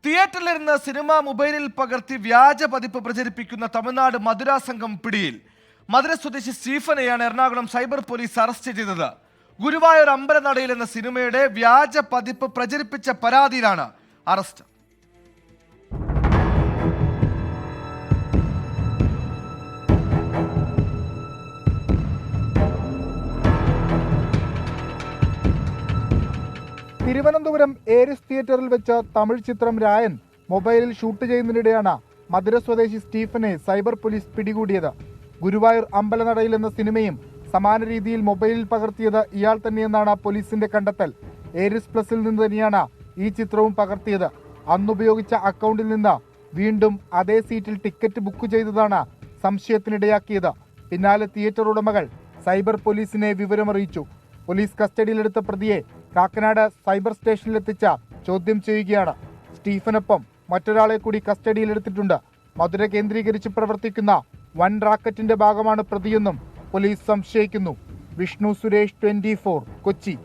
തിയേറ്ററിലിരുന്ന് cinema മൊബൈലിൽ പകർത്തി വ്യാജ പതിപ്പ് പ്രചരിപ്പിക്കുന്ന തമിഴ്നാട് മധുര സംഘം പിടിയിൽ. മധുര സ്വദേശി സ്റ്റീഫനെയാണ് എറണാകുളം സൈബർ പോലീസ് അറസ്റ്റ് ചെയ്തത്. ഗുരുവായൂർ അമ്പലനടയിൽ എന്ന സിനിമയുടെ വ്യാജ പതിപ്പ് പ്രചരിപ്പിച്ച പരാതിയിലാണ് അറസ്റ്റ്. തിരുവനന്തപുരം ഏരിസ് തിയേറ്ററിൽ വെച്ച് തമിഴ് ചിത്രം രായൻ മൊബൈലിൽ ഷൂട്ട് ചെയ്യുന്നതിനിടെയാണ് മധുര സ്വദേശി സ്റ്റീഫനെ സൈബർ പോലീസ് പിടികൂടിയത്. ഗുരുവായൂർ അമ്പലനടയിൽ എന്ന സിനിമയും സമാന രീതിയിൽ മൊബൈലിൽ പകർത്തിയത് ഇയാൾ തന്നെയെന്നാണ് പോലീസിന്റെ കണ്ടെത്തൽ. ഏരിസ് പ്ലസിൽ നിന്ന് തന്നെയാണ് ഈ ചിത്രവും പകർത്തിയത്. അന്നുപയോഗിച്ച അക്കൗണ്ടിൽ നിന്ന് വീണ്ടും അതേ സീറ്റിൽ ടിക്കറ്റ് ബുക്ക് ചെയ്തതാണ് സംശയത്തിനിടയാക്കിയത്. പിന്നാലെ തിയേറ്റർ ഉടമകൾ സൈബർ പോലീസിനെ വിവരമറിയിച്ചു. പോലീസ് കസ്റ്റഡിയിലെടുത്ത പ്രതിയെ കാക്കനാട് സൈബർ സ്റ്റേഷനിലെത്തിച്ച ചോദ്യം ചെയ്യുകയാണ്. സ്റ്റീഫനൊപ്പം മറ്റൊരാളെ കൂടി കസ്റ്റഡിയിലെടുത്തിട്ടുണ്ട്. മധുര കേന്ദ്രീകരിച്ച് പ്രവർത്തിക്കുന്ന വൻ റാക്കറ്റിന്റെ ഭാഗമാണ് പ്രതിയെന്നും പോലീസ് സംശയിക്കുന്നു. വിഷ്ണു സുരേഷ്, 24, കൊച്ചി.